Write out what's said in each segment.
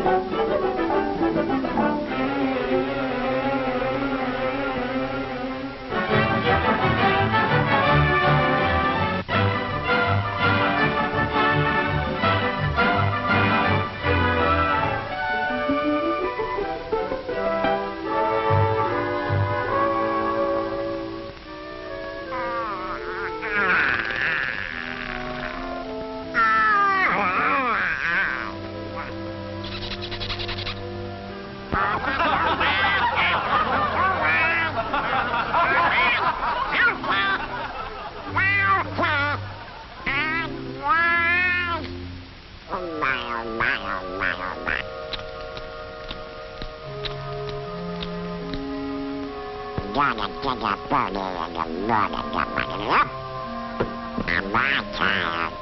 Gotta take a pony in the morning, somebody up. I'm not tired.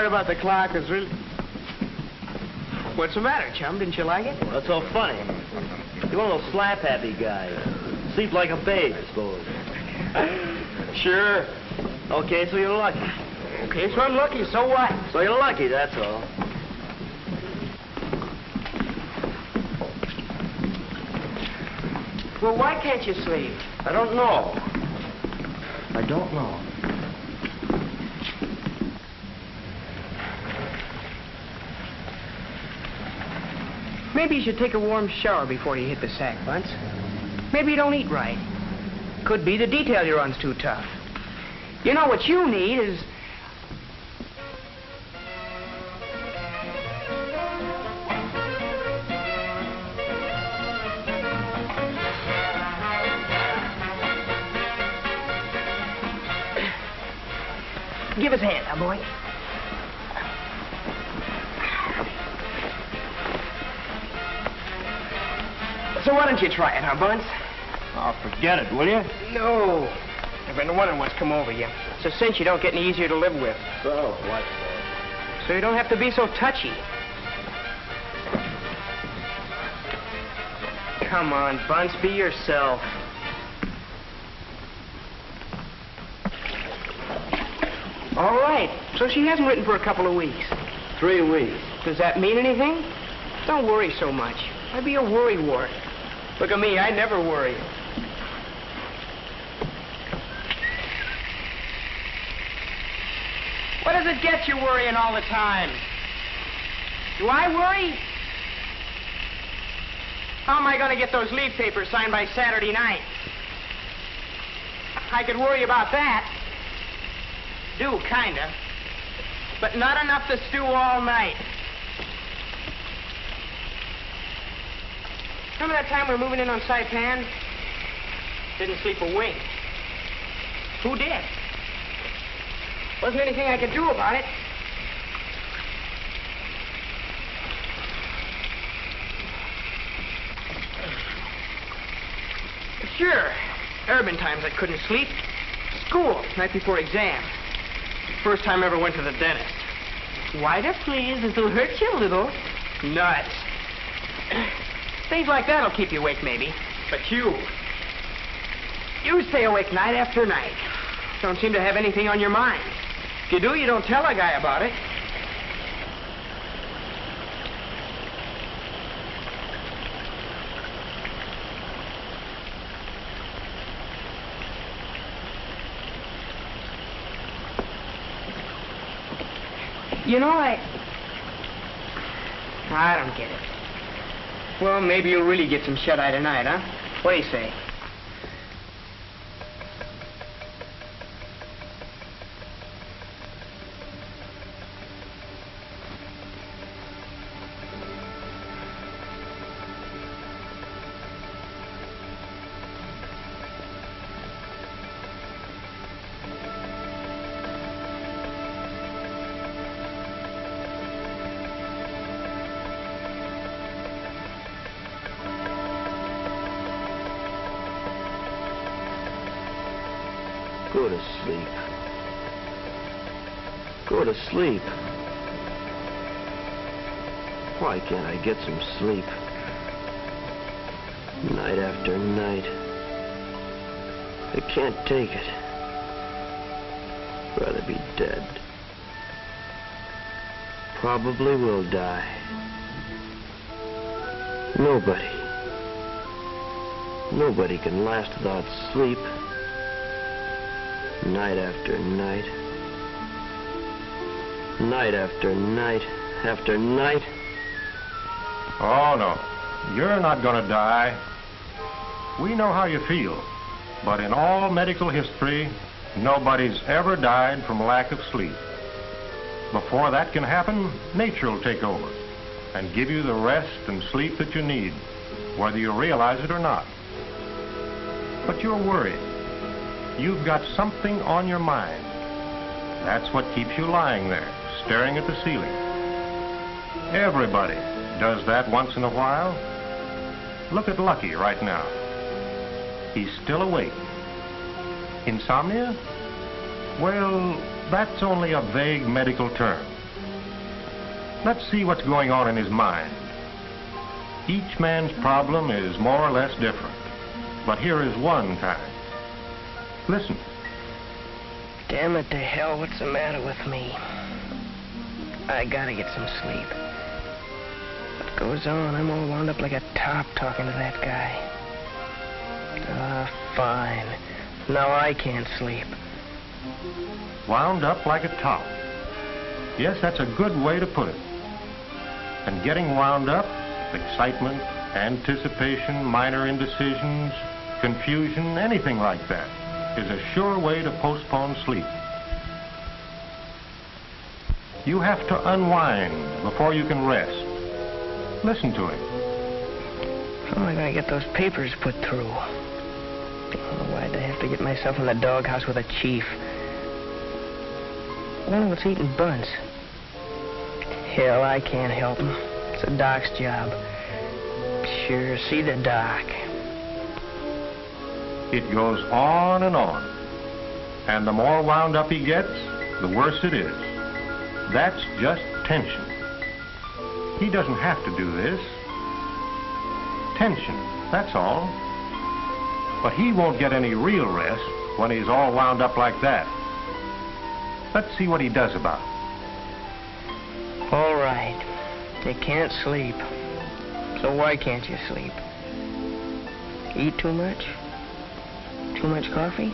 About the clock is really... What's the matter, chum? Didn't you like it? What's so funny? You're one of those slap-happy guys. Sleep like a babe, I suppose. Sure. Okay, so you're lucky. Okay, so I'm lucky. So what? So you're lucky, that's all. Well, why can't you sleep? I don't know. I don't know. Maybe you should take a warm shower before you hit the sack, Bunce. Maybe you don't eat right. Could be the detail you run's too tough. You know what you need is... Give us a hand now, boy. So why don't you try it, huh, Bunce? Oh, forget it, will you? No. I've been wondering what's come over you. It's a cinch you don't get any easier to live with. So, what? So you don't have to be so touchy. Come on, Bunce, be yourself. All right. So she hasn't written for a couple of weeks. 3 weeks. Does that mean anything? Don't worry so much. I'd be a worrywart. Look at me, I never worry. What does it get you worrying all the time? Do I worry? How am I going to get those leave papers signed by Saturday night? I could worry about that. Do, kinda. But not enough to stew all night. Remember that time we were moving in on Saipan? Didn't sleep a wink. Who did? Wasn't anything I could do about it. But sure, there have been times I couldn't sleep. School, night before exam. First time I ever went to the dentist. Why, please? This'll hurt you a little. Nuts. Things like that'll keep you awake, maybe. But you stay awake night after night. Don't seem to have anything on your mind. If you do, you don't tell a guy about it. You know, I don't get it. Well, maybe you'll really get some shut-eye tonight, huh? What do you say? Go to sleep. Go to sleep. Why can't I get some sleep? Night after night. I can't take it. Rather be dead. Probably will die. Nobody can last without sleep. Night after night. Night after night after night. Oh, no. You're not going to die. We know how you feel. But in all medical history, nobody's ever died from lack of sleep. Before that can happen, nature will take over and give you the rest and sleep that you need, whether you realize it or not. But you're worried. You've got something on your mind. That's what keeps you lying there, staring at the ceiling. Everybody does that once in a while. Look at Lucky right now. He's still awake. Insomnia? Well, that's only a vague medical term. Let's see what's going on in his mind. Each man's problem is more or less different. But here is one kind. Listen. Damn it to hell, what's the matter with me? I gotta get some sleep. What goes on? I'm all wound up like a top talking to that guy. Fine. Now I can't sleep. Wound up like a top. Yes, that's a good way to put it. And getting wound up, excitement, anticipation, minor indecisions, confusion, anything like that, is a sure way to postpone sleep. You have to unwind before you can rest. Listen to him. How am I going to get those papers put through? Oh, why'd I have to get myself in the doghouse with a chief? I wonder what's eating Bunce. Hell, I can't help him. It's the doc's job. sure see the doc. It goes on and on. And the more wound up he gets, the worse it is. That's just tension. He doesn't have to do this. Tension, that's all. But he won't get any real rest when he's all wound up like that. Let's see what he does about it. All right. They can't sleep. So why can't you sleep? Eat too much? Too much coffee?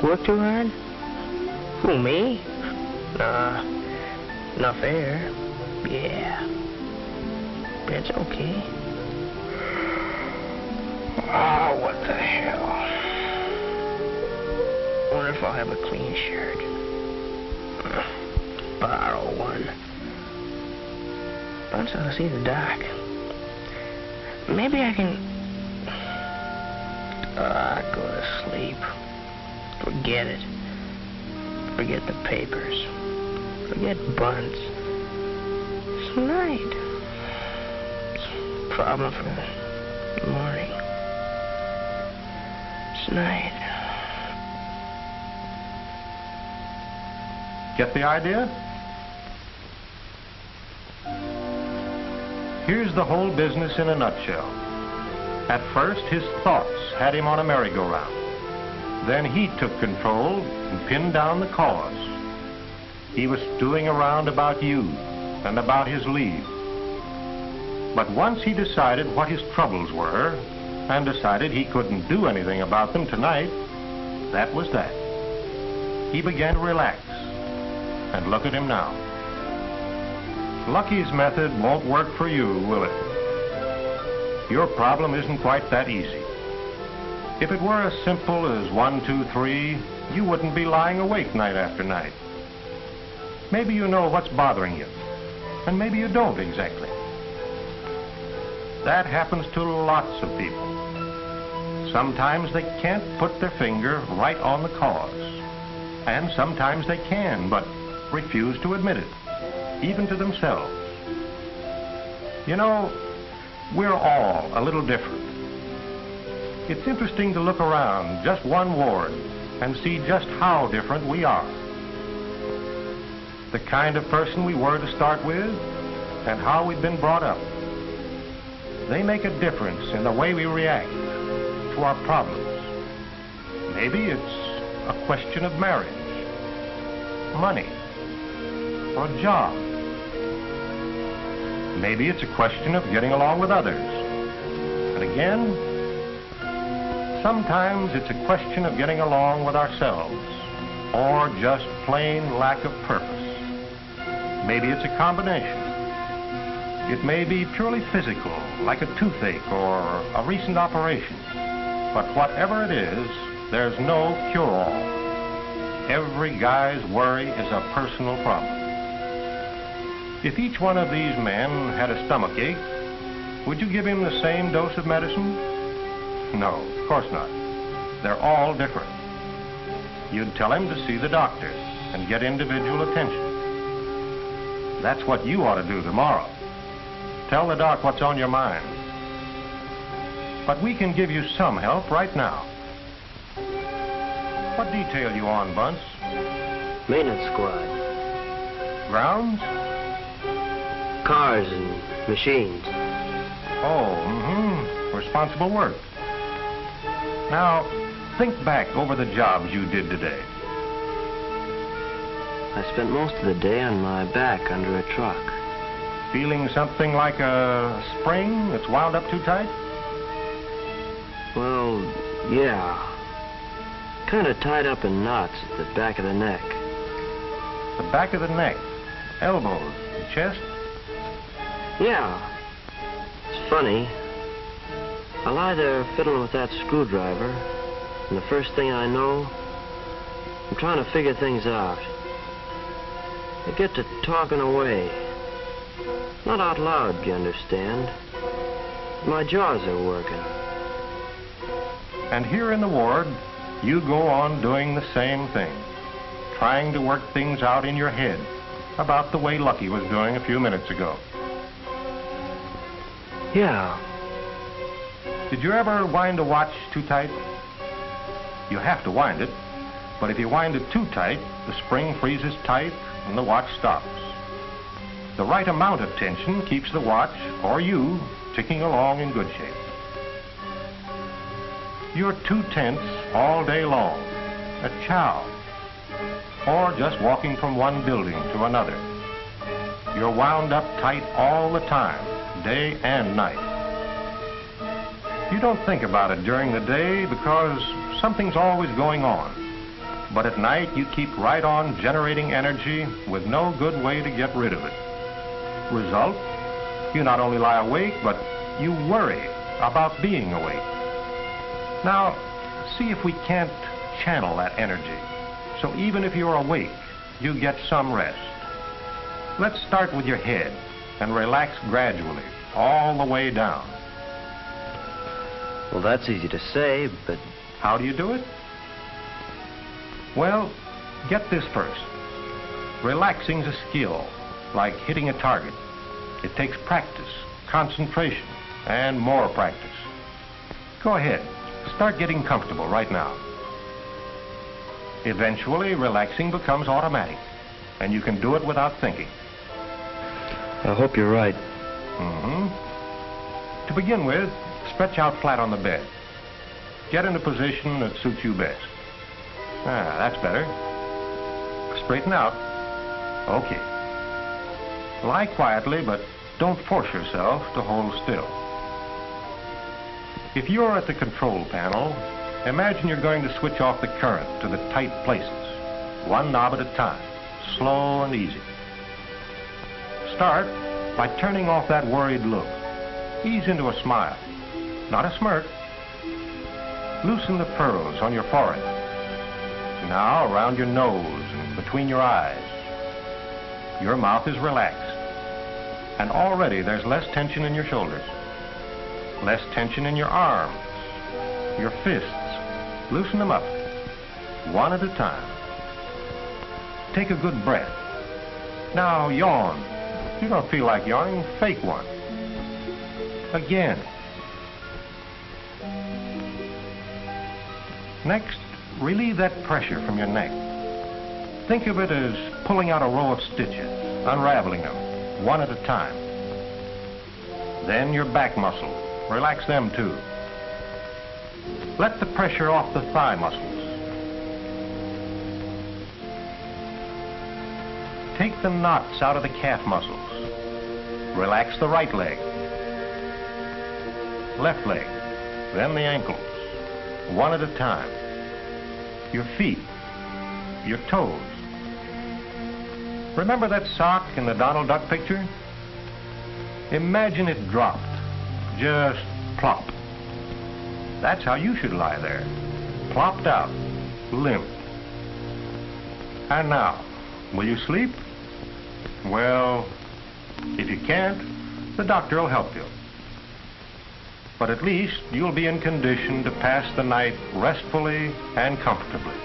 Work too hard? Who, me? Nah. Enough air. Yeah. That's okay. Oh, what the hell? Wonder if I'll have a clean shirt. Borrow one. Bunch ought to see the doc. Maybe I can... go to sleep. Forget it. Forget the papers. Forget Bunce. It's night. It's a problem for the morning. It's night. Get the idea? Here's the whole business in a nutshell. At first, his thoughts had him on a merry-go-round. Then he took control and pinned down the cause. He was stewing around about you and about his leave. But once he decided what his troubles were and decided he couldn't do anything about them tonight, that was that. He began to relax. And look at him now. Lucky's method won't work for you, will it? Your problem isn't quite that easy. If it were as simple as 1, 2, 3, you wouldn't be lying awake night after night. Maybe you know what's bothering you, and maybe you don't exactly. That happens to lots of people. Sometimes they can't put their finger right on the cause, and sometimes they can, but refuse to admit it, even to themselves. You know, we're all a little different. It's interesting to look around just one ward and see just how different we are. The kind of person we were to start with and how we've been brought up. They make a difference in the way we react to our problems. Maybe it's a question of marriage, money, or a job. Maybe it's a question of getting along with others. And again, sometimes it's a question of getting along with ourselves, or just plain lack of purpose. Maybe it's a combination. It may be purely physical, like a toothache or a recent operation. But whatever it is, there's no cure-all. Every guy's worry is a personal problem. If each one of these men had a stomach ache, would you give him the same dose of medicine? No, of course not. They're all different. You'd tell him to see the doctor and get individual attention. That's what you ought to do tomorrow. Tell the doc what's on your mind. But we can give you some help right now. What detail you on, Bunce? Maintenance squad. Grounds? Cars and machines. Oh, responsible work. Now, think back over the jobs you did today. I spent most of the day on my back under a truck. Feeling something like a spring that's wound up too tight? Well, yeah. Kind of tied up in knots at the back of the neck. The back of the neck, elbows, the chest? Yeah. It's funny. I lie there fiddling with that screwdriver, and the first thing I know, I'm trying to figure things out. I get to talking away. Not out loud, you understand. My jaws are working. And here in the ward, you go on doing the same thing, trying to work things out in your head, about the way Lucky was doing a few minutes ago. Yeah. Did you ever wind a watch too tight? You have to wind it, but if you wind it too tight, the spring freezes tight and the watch stops. The right amount of tension keeps the watch, or you, ticking along in good shape. You're too tense all day long, at chow, or just walking from one building to another. You're wound up tight all the time, day and night. You don't think about it during the day because something's always going on. But at night, you keep right on generating energy with no good way to get rid of it. Result, you not only lie awake, but you worry about being awake. Now, see if we can't channel that energy. So even if you're awake, you get some rest. Let's start with your head and relax gradually, all the way down. Well, that's easy to say, but... How do you do it? Well, get this first. Relaxing's a skill, like hitting a target. It takes practice, concentration, and more practice. Go ahead, start getting comfortable right now. Eventually, relaxing becomes automatic, and you can do it without thinking. I hope you're right. Mm-hmm. To begin with, stretch out flat on the bed. Get in a position that suits you best. That's better. Straighten out. Okay. Lie quietly, but don't force yourself to hold still. If you're at the control panel, imagine you're going to switch off the current to the tight places, one knob at a time, slow and easy. Start by turning off that worried look. Ease into a smile, not a smirk. Loosen the furrows on your forehead. Now around your nose and between your eyes. Your mouth is relaxed. And already there's less tension in your shoulders. Less tension in your arms. Your fists. Loosen them up. One at a time. Take a good breath. Now yawn. If you don't feel like yawning, fake one. Again. Next, relieve that pressure from your neck. Think of it as pulling out a row of stitches, unraveling them, one at a time. Then your back muscles. Relax them too. Let the pressure off the thigh muscles. Take the knots out of the calf muscles. Relax the right leg. Left leg. Then the ankles. One at a time. Your feet. Your toes. Remember that sock in the Donald Duck picture? Imagine it dropped. Just plop. That's how you should lie there. Plopped out. Limp. And now, will you sleep? Well, if you can't, the doctor will help you. But at least you'll be in condition to pass the night restfully and comfortably.